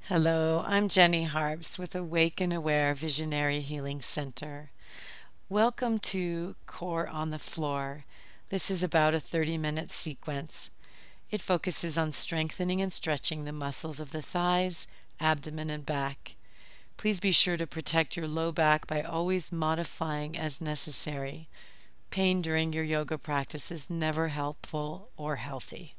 Hello, I'm Jenny Harbs with Awake and Aware Visionary Healing Center. Welcome to Core on the Floor. This is about a 30-minute sequence. It focuses on strengthening and stretching the muscles of the thighs, abdomen, and back. Please be sure to protect your low back by always modifying as necessary. Pain during your yoga practice is never helpful or healthy.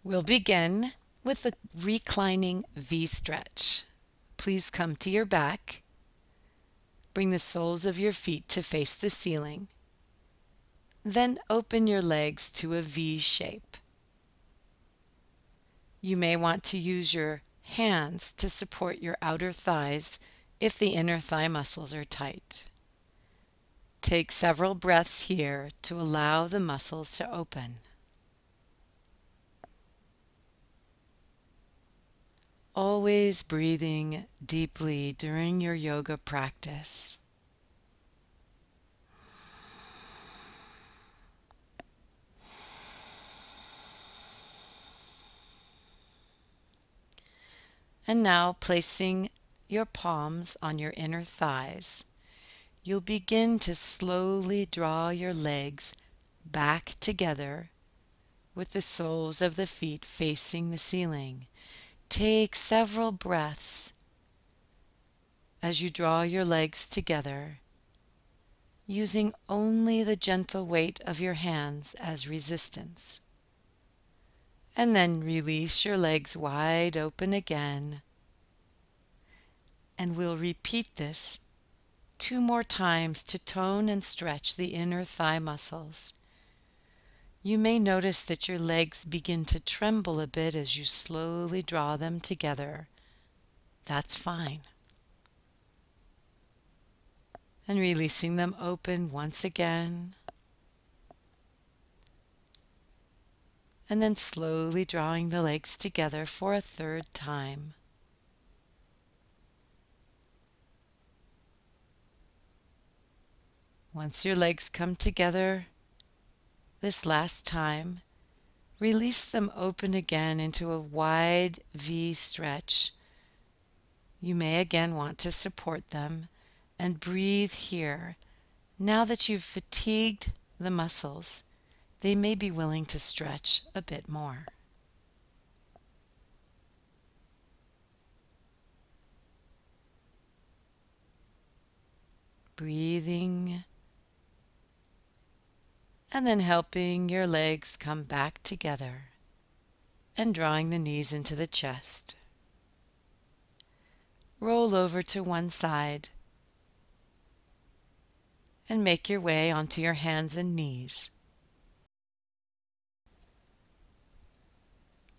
We'll begin with the reclining V-stretch. Please come to your back. Bring the soles of your feet to face the ceiling. Then open your legs to a V shape. You may want to use your hands to support your outer thighs if the inner thigh muscles are tight. Take several breaths here to allow the muscles to open. Always breathing deeply during your yoga practice. And now placing your palms on your inner thighs, you'll begin to slowly draw your legs back together with the soles of the feet facing the ceiling. Take several breaths as you draw your legs together, using only the gentle weight of your hands as resistance. And then release your legs wide open again. And we'll repeat this 2 more times to tone and stretch the inner thigh muscles. You may notice that your legs begin to tremble a bit as you slowly draw them together. That's fine. And releasing them open once again. And then slowly drawing the legs together for a 3rd time. Once your legs come together this last time, release them open again into a wide V stretch. You may again want to support them and breathe here. Now that you've fatigued the muscles, they may be willing to stretch a bit more. Breathing, and then helping your legs come back together and drawing the knees into the chest. Roll over to one side and make your way onto your hands and knees.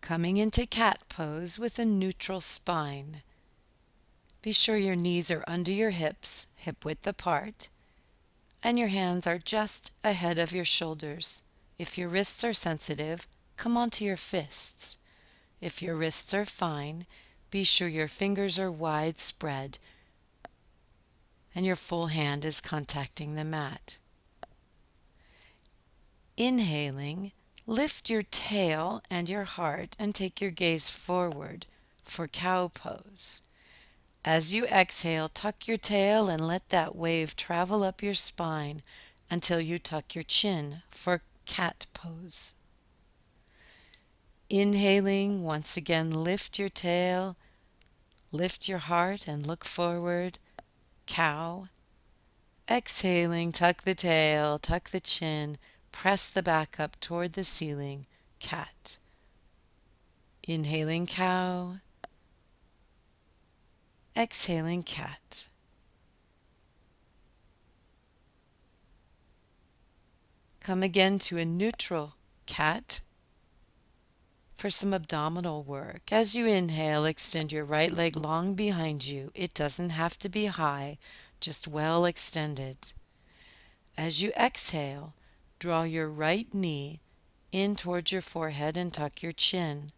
Coming into cat pose with a neutral spine. Be sure your knees are under your hips, hip width apart, and your hands are just ahead of your shoulders. If your wrists are sensitive, come onto your fists. If your wrists are fine, be sure your fingers are wide spread and your full hand is contacting the mat. Inhaling, lift your tail and your heart and take your gaze forward for cow pose. As you exhale, tuck your tail and let that wave travel up your spine until you tuck your chin for cat pose. Inhaling, once again lift your tail, lift your heart and look forward, cow. Exhaling, tuck the tail, tuck the chin, press the back up toward the ceiling, cat. Inhaling, cow. Exhaling, cat. Come again to a neutral cat for some abdominal work. As you inhale, extend your right leg long behind you. It doesn't have to be high, just well extended. As you exhale, draw your right knee in towards your forehead and tuck your chin.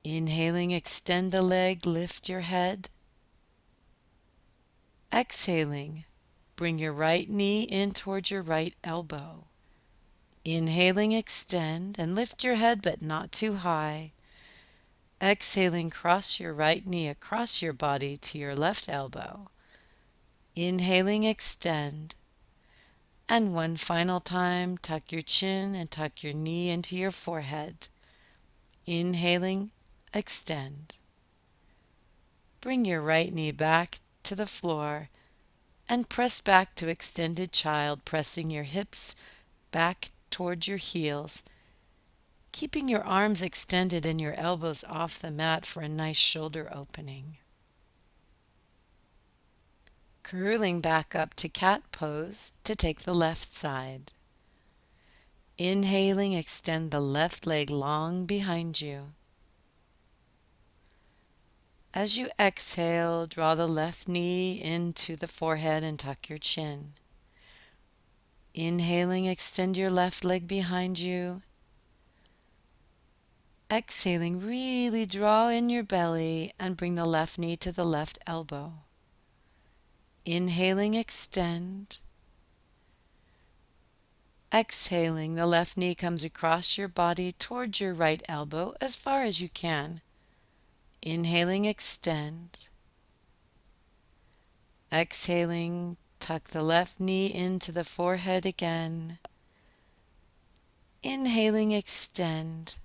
Inhaling, extend the leg, lift your head. Exhaling, Bring your right knee in towards your right elbow. Inhaling, extend and lift your head but not too high. Exhaling, cross your right knee across your body to your left elbow. Inhaling, extend. And one final time, tuck your chin and tuck your knee into your forehead. Inhaling, extend. Bring your right knee back to the floor and press back to extended child, pressing your hips back towards your heels, keeping your arms extended and your elbows off the mat for a nice shoulder opening. Curling back up to cat pose to take the left side. Inhaling, extend the left leg long behind you. As you exhale, draw the left knee into the forehead and tuck your chin. Inhaling, extend your left leg behind you. Exhaling, really draw in your belly and bring the left knee to the left elbow. Inhaling, extend. Exhaling, the left knee comes across your body towards your right elbow as far as you can. Inhaling, extend. Exhaling, tuck the left knee into the forehead again. Inhaling, extend.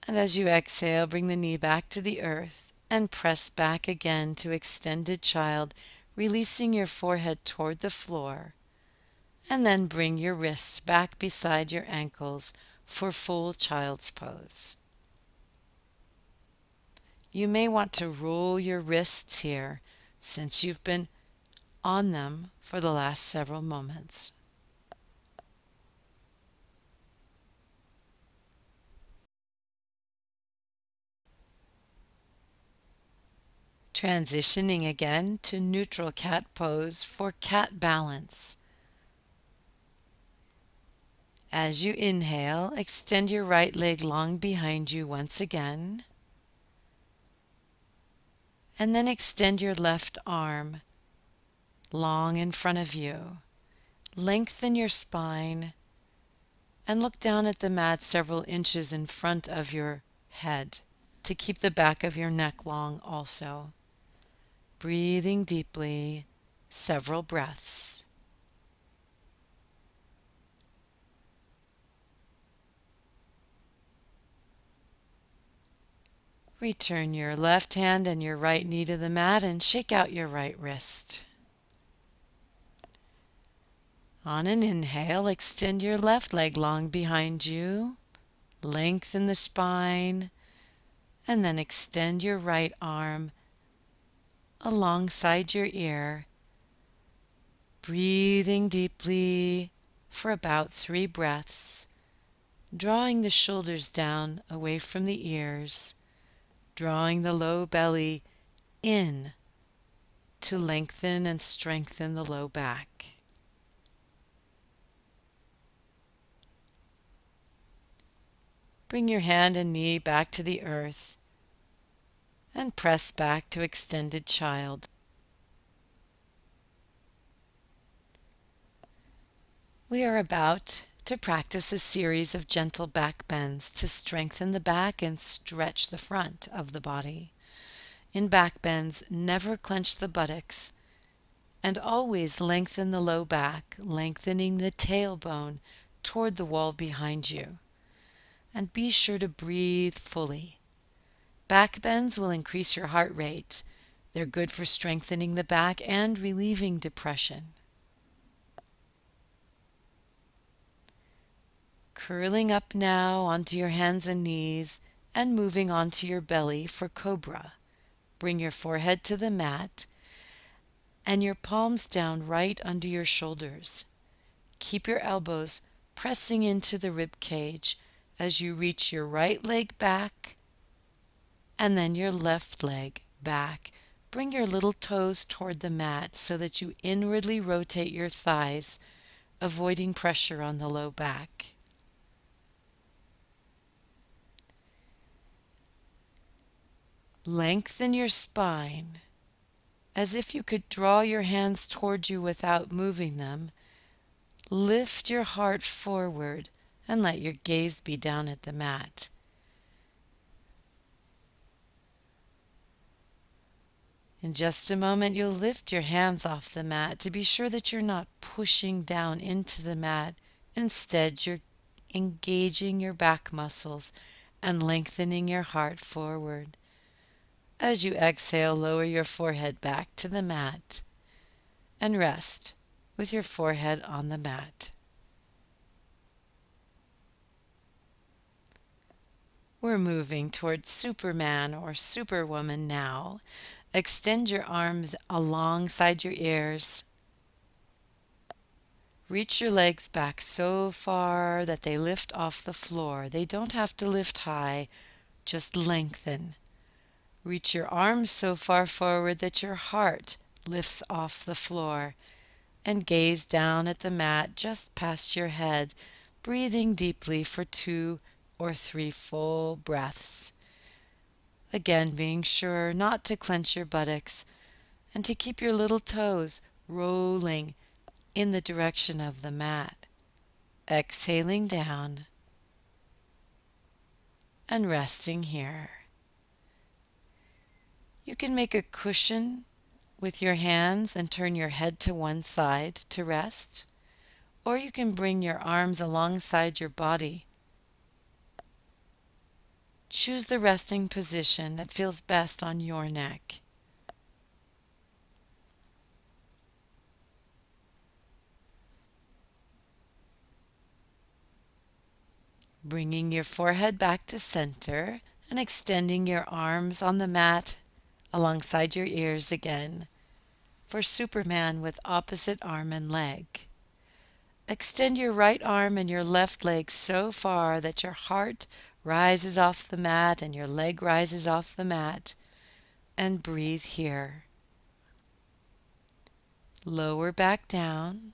And as you exhale, bring the knee back to the earth and press back again to extended child, releasing your forehead toward the floor. And then bring your wrists back beside your ankles for full child's pose. You may want to roll your wrists here since you've been on them for the last several moments. Transitioning again to neutral cat pose for cat balance. As you inhale, extend your right leg long behind you once again. And then extend your left arm long in front of you. Lengthen your spine and look down at the mat several inches in front of your head to keep the back of your neck long also. Breathing deeply, several breaths. Return your left hand and your right knee to the mat and shake out your right wrist. On an inhale, extend your left leg long behind you, lengthen the spine, and then extend your right arm alongside your ear, breathing deeply for about 3 breaths, drawing the shoulders down away from the ears, drawing the low belly in to lengthen and strengthen the low back. Bring your hand and knee back to the earth and press back to extended child. We are about to practice a series of gentle back bends to strengthen the back and stretch the front of the body. In back bends, never clench the buttocks and always lengthen the low back, lengthening the tailbone toward the wall behind you. And be sure to breathe fully. Back bends will increase your heart rate. They're good for strengthening the back and relieving depression. Curling up now onto your hands and knees and moving onto your belly for cobra. Bring your forehead to the mat and your palms down right under your shoulders. Keep your elbows pressing into the rib cage as you reach your right leg back and then your left leg back. Bring your little toes toward the mat so that you inwardly rotate your thighs, avoiding pressure on the low back. Lengthen your spine As if you could draw your hands toward you without moving them, lift your heart forward and let your gaze be down at the mat. In just a moment, you'll lift your hands off the mat to be sure that you're not pushing down into the mat. Instead, you're engaging your back muscles and lengthening your heart forward. As you exhale, lower your forehead back to the mat and rest with your forehead on the mat. We're moving towards Superman or Superwoman now. Extend your arms alongside your ears. Reach your legs back so far that they lift off the floor. They don't have to lift high, just lengthen. Reach your arms so far forward that your heart lifts off the floor, and gaze down at the mat just past your head, breathing deeply for 2 or 3 full breaths. Again, being sure not to clench your buttocks and to keep your little toes rolling in the direction of the mat. Exhaling down and resting here. You can make a cushion with your hands and turn your head to one side to rest, or you can bring your arms alongside your body. Choose the resting position that feels best on your neck. Bringing your forehead back to center and extending your arms on the mat alongside your ears again for Superman with opposite arm and leg. Extend your right arm and your left leg so far that your heart rises off the mat and your leg rises off the mat, and breathe here. Lower back down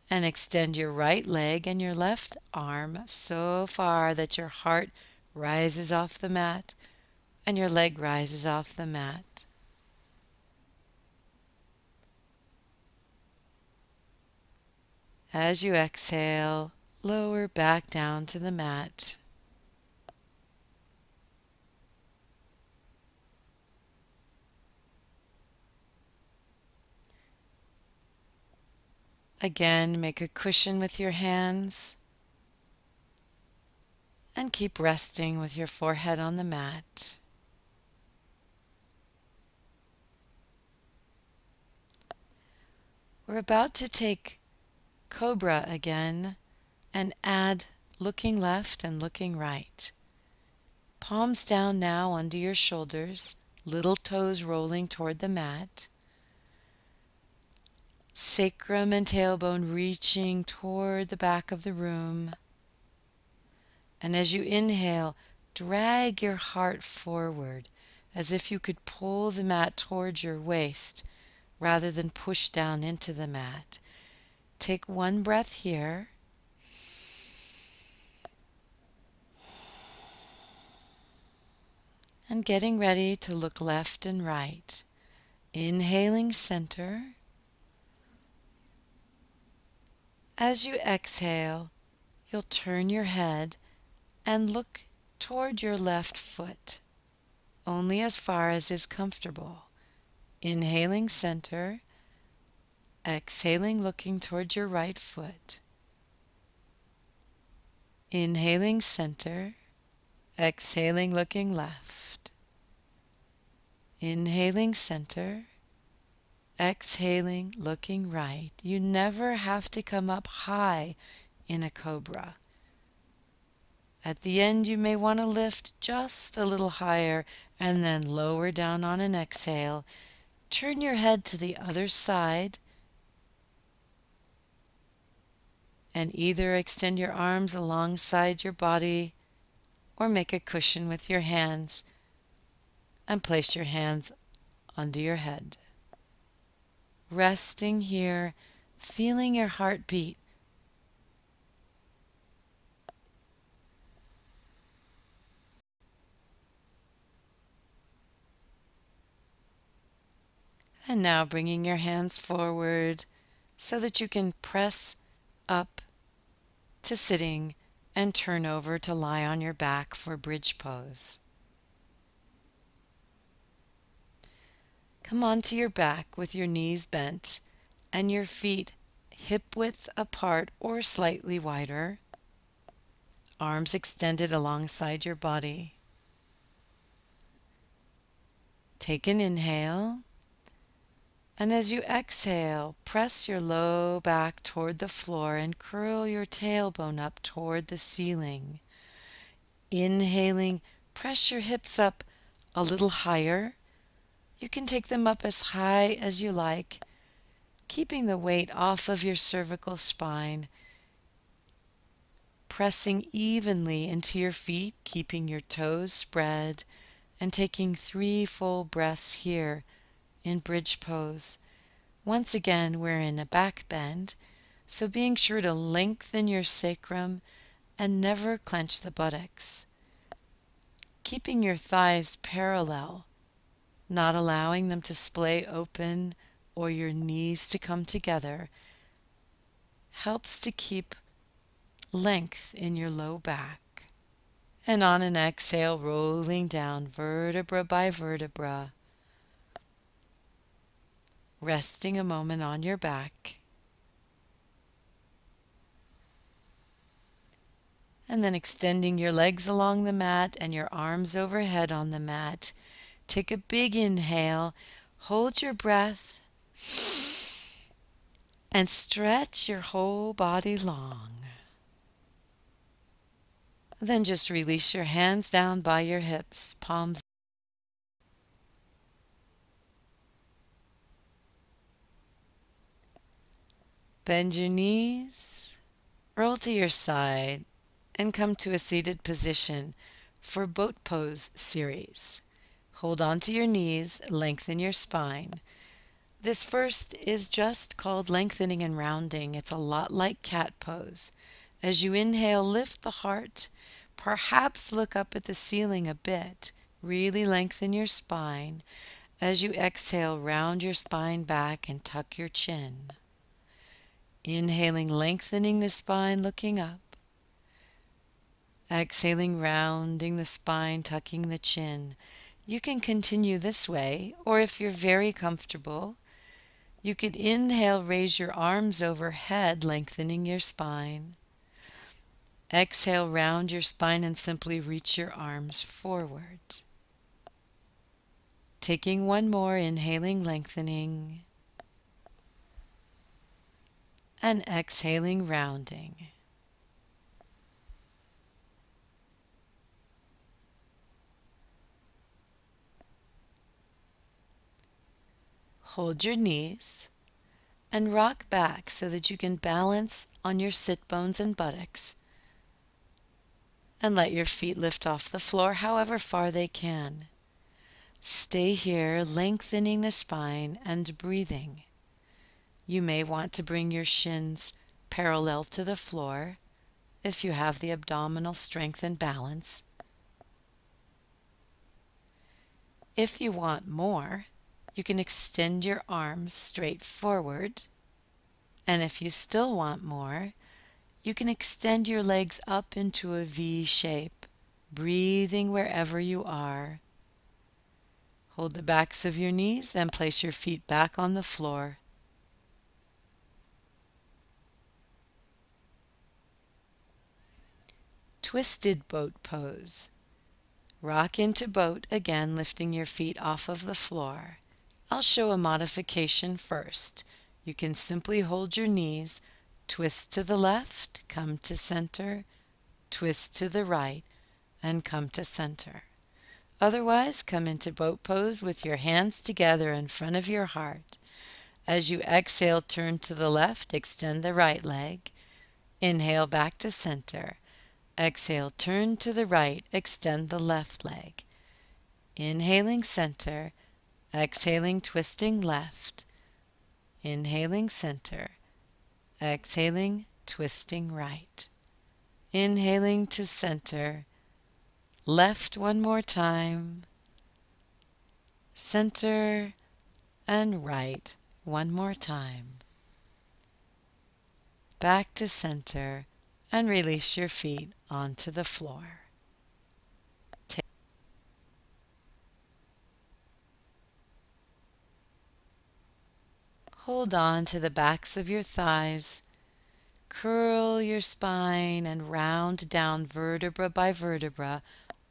and extend your right leg and your left arm so far that your heart rises off the mat and your leg rises off the mat. As you exhale, lower back down to the mat. Again, make a cushion with your hands and keep resting with your forehead on the mat. We're about to take Cobra again and add looking left and looking right. Palms down now under your shoulders, little toes rolling toward the mat. Sacrum and tailbone reaching toward the back of the room. And as you inhale, drag your heart forward as if you could pull the mat towards your waist rather than push down into the mat. Take one breath here. And getting ready to look left and right. Inhaling center. As you exhale, you'll turn your head and look toward your left foot, only as far as is comfortable. Inhaling center, exhaling looking toward your right foot. Inhaling center, exhaling looking left. Inhaling center, exhaling looking right. You never have to come up high in a cobra. At the end, you may want to lift just a little higher and then lower down on an exhale. Turn your head to the other side and either extend your arms alongside your body or make a cushion with your hands and place your hands under your head. Resting here, feeling your heart beat. And now bringing your hands forward so that you can press up to sitting and turn over to lie on your back for bridge pose. Come onto your back with your knees bent and your feet hip width apart or slightly wider, arms extended alongside your body. Take an inhale, and as you exhale, press your low back toward the floor and curl your tailbone up toward the ceiling. Inhaling, press your hips up a little higher. You can take them up as high as you like, keeping the weight off of your cervical spine, pressing evenly into your feet, keeping your toes spread, and taking 3 full breaths here in bridge pose. Once again, we're in a back bend, so being sure to lengthen your sacrum and never clench the buttocks. Keeping your thighs parallel, not allowing them to splay open or your knees to come together, helps to keep length in your low back. And on an exhale, rolling down vertebra by vertebra, resting a moment on your back. And then extending your legs along the mat and your arms overhead on the mat. Take a big inhale, hold your breath, and stretch your whole body long. Then just release your hands down by your hips, palms. Bend your knees, roll to your side, and come to a seated position for boat pose series. Hold on to your knees, lengthen your spine. This first is just called lengthening and rounding. It's a lot like cat pose. As you inhale, lift the heart. Perhaps look up at the ceiling a bit. Really lengthen your spine. As you exhale, round your spine back and tuck your chin. Inhaling, lengthening the spine, looking up. Exhaling, rounding the spine, tucking the chin. You can continue this way, or if you're very comfortable, you could inhale, raise your arms overhead, lengthening your spine. Exhale, round your spine and simply reach your arms forward. Taking one more, inhaling, lengthening, and exhaling, rounding. Hold your knees and rock back so that you can balance on your sit bones and buttocks, and let your feet lift off the floor however far they can. Stay here, lengthening the spine and breathing. You may want to bring your shins parallel to the floor if you have the abdominal strength and balance. If you want more, you can extend your arms straight forward. And if you still want more, you can extend your legs up into a V shape, breathing wherever you are. Hold the backs of your knees and place your feet back on the floor. Twisted boat pose. Rock into boat, again lifting your feet off of the floor. I'll show a modification first. You can simply hold your knees, twist to the left, come to center, twist to the right, and come to center. Otherwise, come into boat pose with your hands together in front of your heart. As you exhale, turn to the left, extend the right leg. Inhale back to center. Exhale, turn to the right, extend the left leg. Inhaling center, exhaling twisting left. Inhaling center, exhaling twisting right. Inhaling to center, left one more time. Center, and right. One more time. Back to center and release your feet onto the floor. Hold on to the backs of your thighs. Curl your spine and round down vertebra by vertebra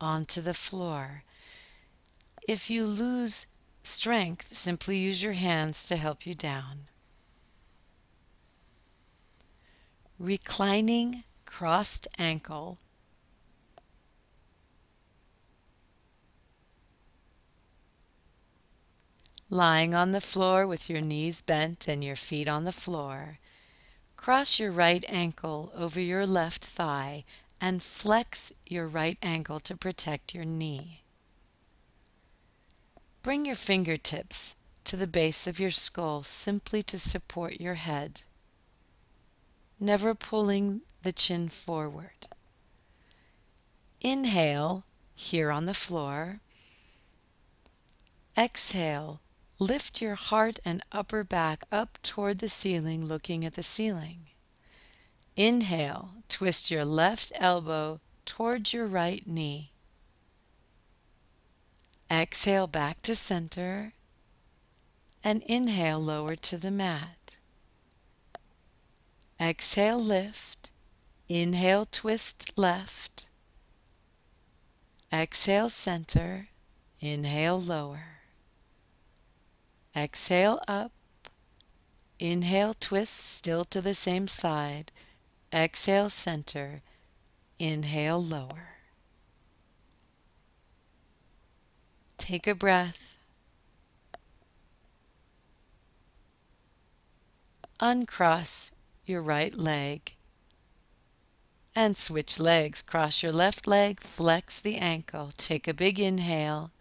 onto the floor. If you lose strength, simply use your hands to help you down. Reclining crossed ankle. Lying on the floor with your knees bent and your feet on the floor. Cross your right ankle over your left thigh and flex your right ankle to protect your knee. Bring your fingertips to the base of your skull simply to support your head, never pulling the chin forward. Inhale here on the floor. Exhale, lift your heart and upper back up toward the ceiling, looking at the ceiling. Inhale, twist your left elbow towards your right knee. Exhale back to center and inhale lower to the mat. Exhale, lift. Inhale, twist left. Exhale, center. Inhale, lower. Exhale, up. Inhale, twist, still to the same side. Exhale, center. Inhale, lower. Take a breath. Uncross your right leg and switch legs. Cross your left leg, flex the ankle. Take a big inhale.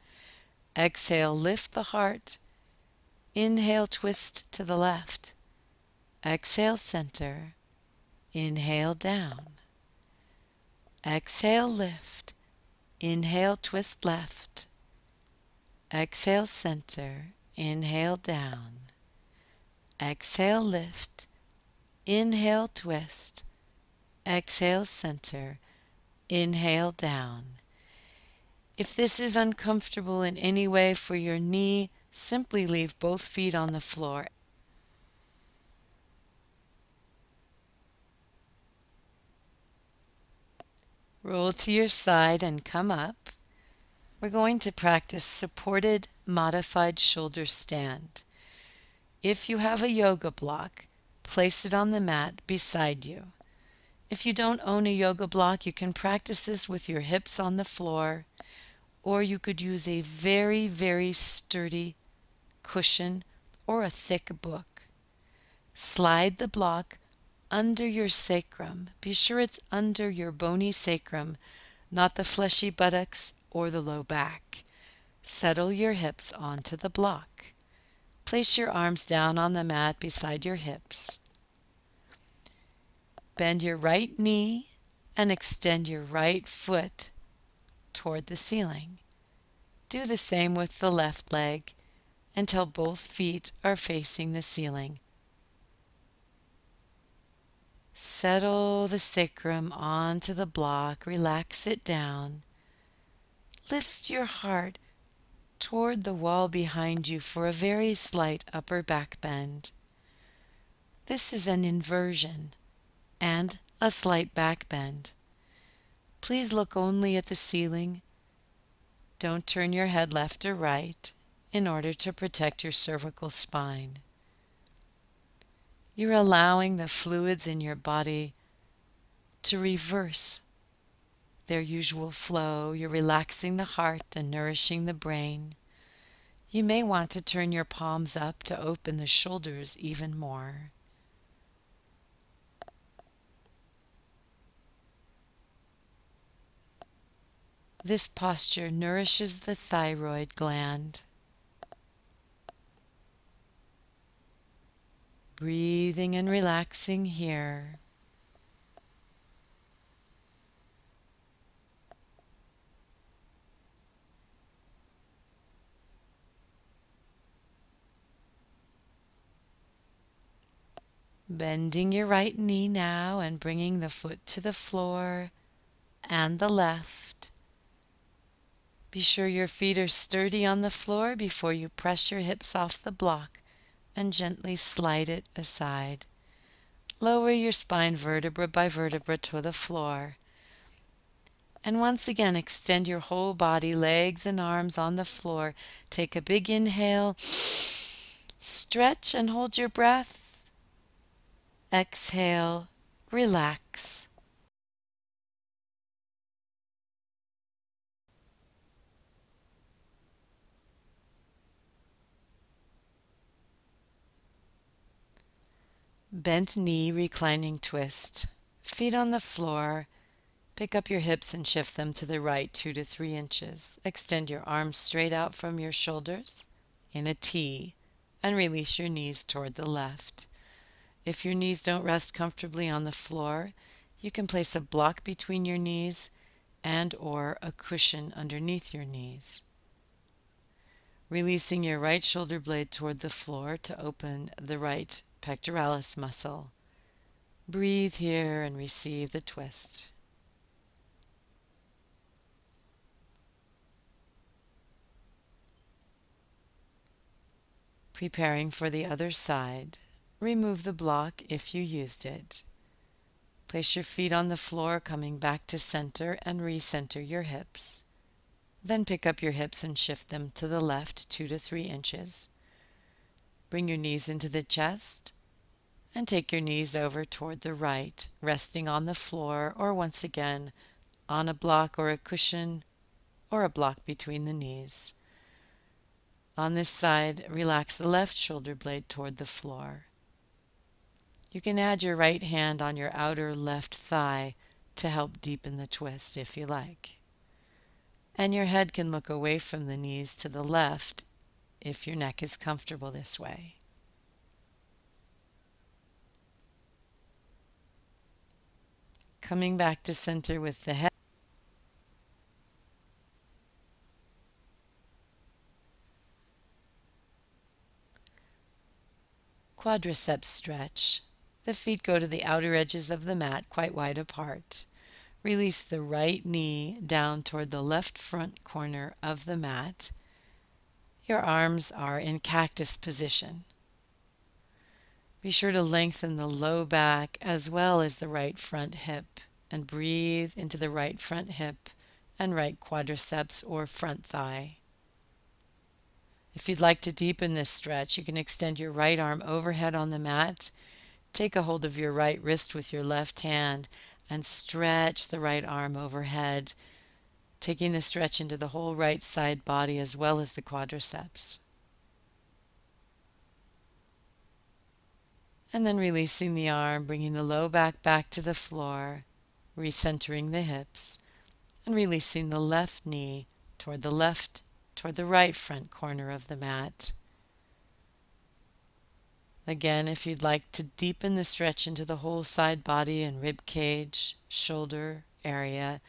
Exhale, lift the heart. Inhale, twist to the left. Exhale, center. Inhale, down. Exhale, lift. Inhale, twist left. Exhale, center. Inhale, down. Exhale, lift. Inhale, twist. Exhale, center. Inhale, down. If this is uncomfortable in any way for your knee, simply leave both feet on the floor. Roll to your side and come up. We're going to practice supported modified shoulder stand. If you have a yoga block, place it on the mat beside you. If you don't own a yoga block, you can practice this with your hips on the floor, or you could use a very, very sturdy cushion or a thick book. Slide the block under your sacrum. Be sure it's under your bony sacrum, not the fleshy buttocks or the low back. Settle your hips onto the block. Place your arms down on the mat beside your hips. Bend your right knee and extend your right foot toward the ceiling. Do the same with the left leg until both feet are facing the ceiling. Settle the sacrum onto the block, relax it down. Lift your heart toward the wall behind you for a very slight upper back bend. This is an inversion and a slight back bend. Please look only at the ceiling. Don't turn your head left or right in order to protect your cervical spine. You're allowing the fluids in your body to reverse their usual flow. You're relaxing the heart and nourishing the brain. You may want to turn your palms up to open the shoulders even more. This posture nourishes the thyroid gland. Breathing and relaxing here. Bending your right knee now and bringing the foot to the floor and the left. Be sure your feet are sturdy on the floor before you press your hips off the block and gently slide it aside. Lower your spine vertebra by vertebra to the floor. And once again, extend your whole body, legs and arms on the floor. Take a big inhale. Stretch and hold your breath. Exhale. Relax. Bent knee, reclining twist. Feet on the floor. Pick up your hips and shift them to the right 2 to 3 inches. Extend your arms straight out from your shoulders in a T and release your knees toward the left. If your knees don't rest comfortably on the floor, you can place a block between your knees and or a cushion underneath your knees. Releasing your right shoulder blade toward the floor to open the right pectoralis muscle. Breathe here and receive the twist. Preparing for the other side. Remove the block if you used it. Place your feet on the floor, coming back to center and recenter your hips. Then pick up your hips and shift them to the left 2 to 3 inches. Bring your knees into the chest and take your knees over toward the right, resting on the floor or once again on a block or a cushion or a block between the knees. On this side, relax the left shoulder blade toward the floor. You can add your right hand on your outer left thigh to help deepen the twist if you like. And your head can look away from the knees to the left if your neck is comfortable this way. Coming back to center with the head. Quadriceps stretch. The feet go to the outer edges of the mat, quite wide apart. Release the right knee down toward the left front corner of the mat. Your arms are in cactus position. Be sure to lengthen the low back as well as the right front hip, and breathe into the right front hip and right quadriceps or front thigh. If you'd like to deepen this stretch, you can extend your right arm overhead on the mat. Take a hold of your right wrist with your left hand and stretch the right arm overhead, taking the stretch into the whole right side body as well as the quadriceps. And then releasing the arm, bringing the low back to the floor, recentering the hips, and releasing the left knee toward the right front corner of the mat. Again, if you'd like to deepen the stretch into the whole side body and rib cage, shoulder area,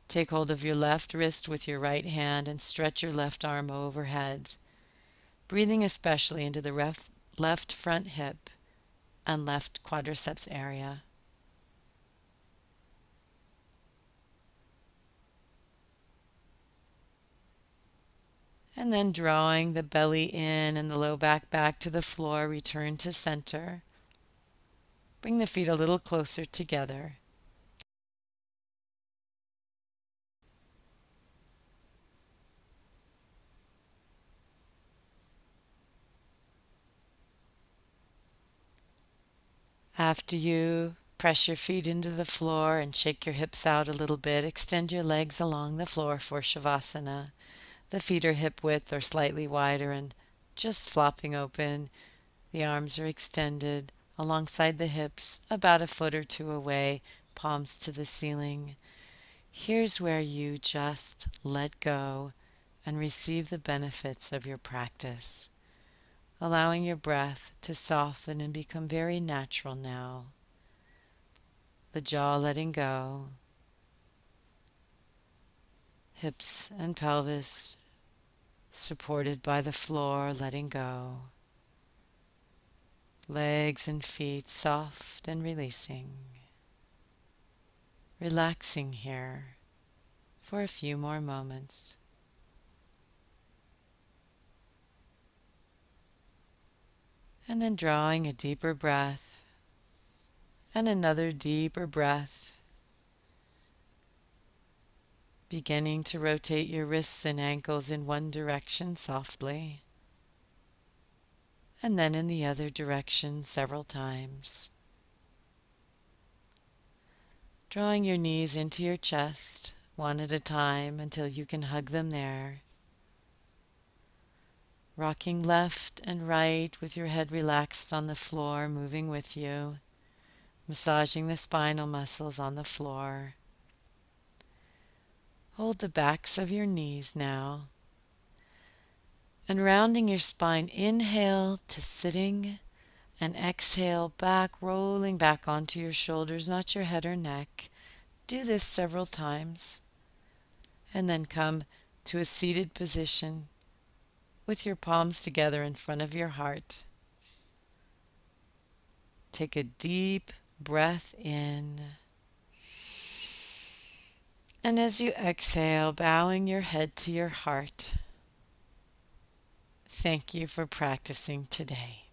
take hold of your left wrist with your right hand and stretch your left arm overhead, breathing especially into the left front hip and left quadriceps area. And then drawing the belly in and the low back to the floor, return to center. Bring the feet a little closer together. After you press your feet into the floor and shake your hips out a little bit, extend your legs along the floor for Shavasana. The feet are hip width or slightly wider and just flopping open. The arms are extended alongside the hips, about a foot or two away, palms to the ceiling. Here's where you just let go and receive the benefits of your practice, allowing your breath to soften and become very natural now. The jaw letting go, hips and pelvis supported by the floor letting go. Legs and feet soft and releasing. Relaxing here for a few more moments. And then drawing a deeper breath and another deeper breath. Beginning to rotate your wrists and ankles in one direction softly, and then in the other direction several times. Drawing your knees into your chest, one at a time until you can hug them there. Rocking left and right with your head relaxed on the floor, moving with you, massaging the spinal muscles on the floor. Hold the backs of your knees now. And rounding your spine, inhale to sitting, and exhale back, rolling back onto your shoulders, not your head or neck. Do this several times. And then come to a seated position with your palms together in front of your heart. Take a deep breath in. And as you exhale, bowing your head to your heart, thank you for practicing today.